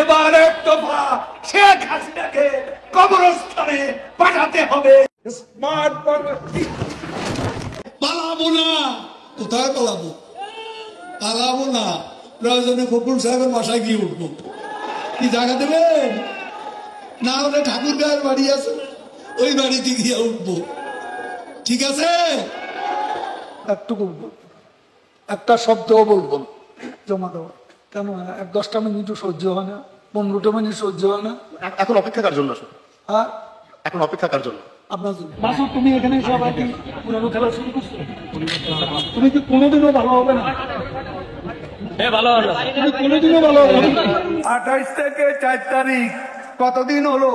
এবার এক দফা শেখ হাসিনাকে কবরস্থানে পাঠাতে হবে। স্মার্ট পালাবো না। কোথায় পালাবো? পালাবো না। প্রয়োজনে ফখরুল সাহেবের বাসায় গিয়ে উঠবো। কি জায়গা দেবেন? না হলে ঠাকুর গায়ের বাড়ি আছে, ওই বাড়িতে গিয়ে উঠবো। ঠিক আছে? একটুকু একটা শব্দও বলবো না, জমা দেওয়া। কেন 10টা মিনিটও সহ্য হয় না, 15টা মিনিট সহ্য হয় না। এখন অপেক্ষা কার জন্য? হ্যাঁ, এখন অপেক্ষা কার জন্য? আপনার জন্য। মাসুদ, তুমি এখানে সবাই পুরানো খেলা শুরু করছো, তুমি কি কোনোদিনও ভালো হবে না? ভালো হবে, তুমি কোনোদিনও ভালো হবে না। 28 থেকে 4 তারিখ কতদিন হলো?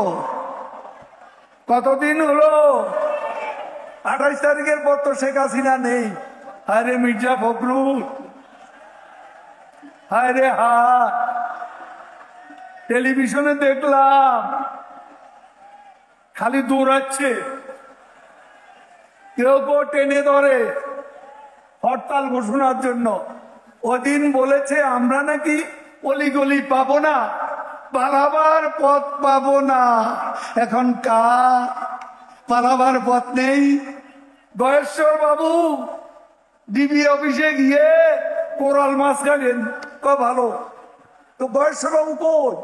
28 তারিখের পর তো শেখ হাসিনা নেই। আরে মির্জা ফখরুল, আরে টেলিভিশনে দেখলাম খালি দৌড়াচ্ছে, কেউ কেউ টেনে ধরে হরতাল ঘোষণার জন্য। ওদিন বলেছে আমরা নাকি অলিগলি পাবো না, পালাবার পথ পাবো না। এখন কার পালাবার পথ নেই? গয়েশ্বর বাবু ডিবি অফিসে গিয়ে কোরাল মাছ খাবেন, ভালো তো। গয়েশ্বর বাবু কই?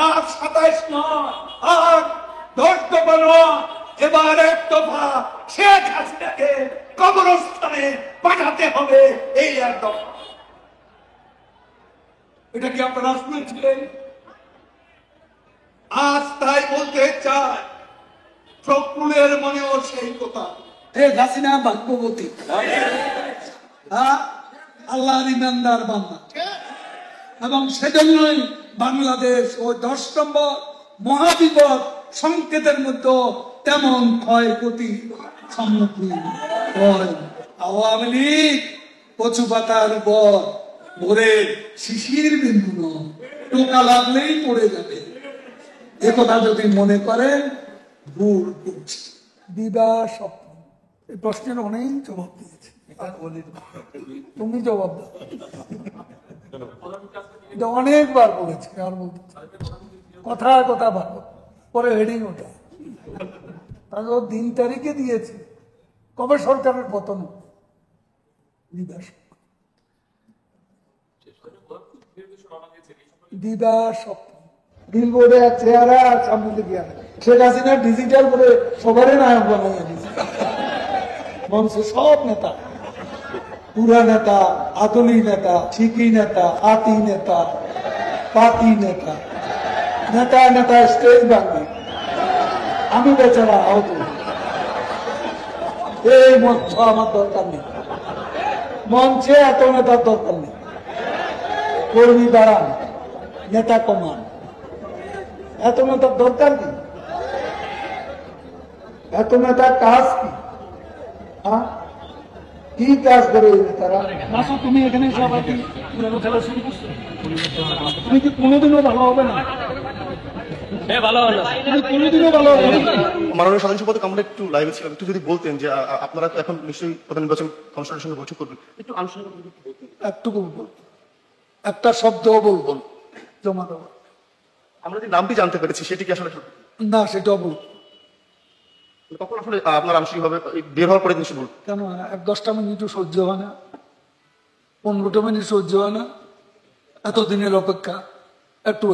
আর 27 নয়, আর 10 দফা নয়, এবার এক দফা শেখ হাসিনাকে কবরস্থানে পাঠাতে হবে। এই এক দফা। এটা কি আপনারা শুনেছিলেন? আজ তাই বলতে চাই, ফখরুলের মনেও সেই কথা। শেখ হাসিনা ভাগ্যবতী, আল্লাহর ইমানদার বান্দা, এবং সেজন্যই বাংলাদেশ ও 10 নম্বর মহাবিপদ সংকেতের মধ্যে তেমন ক্ষয়ক্ষতি সম্মুখীন হয়। আওয়ামী লীগ কচু পাতার উপর ভরে শিশির বিন্দু নয়, টোকা লাগলেই পড়ে যাবে। একথা যদি মনে করেন ভুল করছে। দিবা স্বপ্ন, এই প্রশ্নের অনেক জবাব দিয়েছে, তুমি জবাব দাও। এটা অনেকবার বলেছে, আর বলতে কথার কথা ভালো, পরে হেডিং ওটা তারপর দিন তারিখে দিয়েছে কবে সরকারের পতন। দিবা স্বপ্ন, দিল বোর্ডে চেহারা আর সামনে দিকে শেখ হাসিনা ডিজিটাল করে সবারই নায়ক বানাইয়া দিয়েছে। মঞ্চে সব নেতা, পুরা নেতা, আদলি নেতা, ঠিকই নেতা, আতি নেতা, পাতি নেতা, নেতা নেতা স্টেজ বাঙি, আমি বেচারা আহত। এই মঞ্চ আমার দরকার নেই, মঞ্চে এত নেতার দরকার নেই। কর্মী বাড়ান, নেতা কমান, এত নেতার দরকার কি? এত নেতার কাজ কি? কি কাজ করে তারা? মাসুদ, তুমি এখানে সবাই পুরানো খেলা শুরু করছো, তুমি কি কোনোদিনও ভালো হবে না? ভালো হবে, তুমি কোনোদিনও ভালো হবে না। মাননীয় সাধারণ সম্পাদক, আমরা একটু লাইভে ছিলাম, একটু যদি বলতেন যে আপনারা তো এখন নিশ্চয়ই প্রধান নির্বাচন কমিশনের সঙ্গে বৈঠক করবেন, একটু আনুষ্ঠানিক একটুকু একটা শব্দও বলবো না, জমা দেওয়া। আমরা যে নামটি জানতে পেরেছি সেটি কি আসলে না, সেটাও বলবো। কখন আসলে আপনার আনুষ্ঠানিকভাবে বের হওয়ার পরে নিশ্চয়ই বলবেন? কেন 10টা মিনিটও সহ্য হয় না, 15টা মিনিট সহ্য হয় না, এতদিনের অপেক্ষা। একটু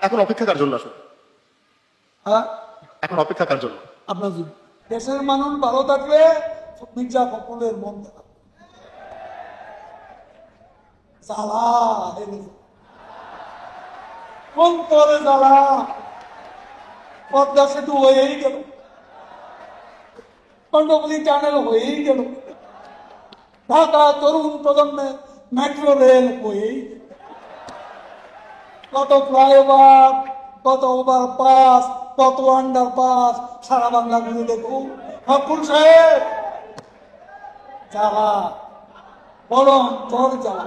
এখন অপেক্ষা কার জন্য আসলে? হ্যাঁ, এখন অপেক্ষা কার জন্য? আপনার জন্য। দেশের মানুষ ভালো থাকলে মির্জা ফখরুলের মন জ্বালা কোন করে জ্বালা। পদ্মা সেতু হয়েই গেল, কর্ণফুলী টানেল হয়েই গেল, ঢাকা তরুণ প্রজন্মে মেট্রো রেল হয়েই গেল, কত ফ্লাইওভার, কত ওভারপাস, কত আন্ডারপাস, সারা বাংলা ঘুরে দেখুন। ফখরুল সাহেব জ্বালা, বরং তোর জ্বালা।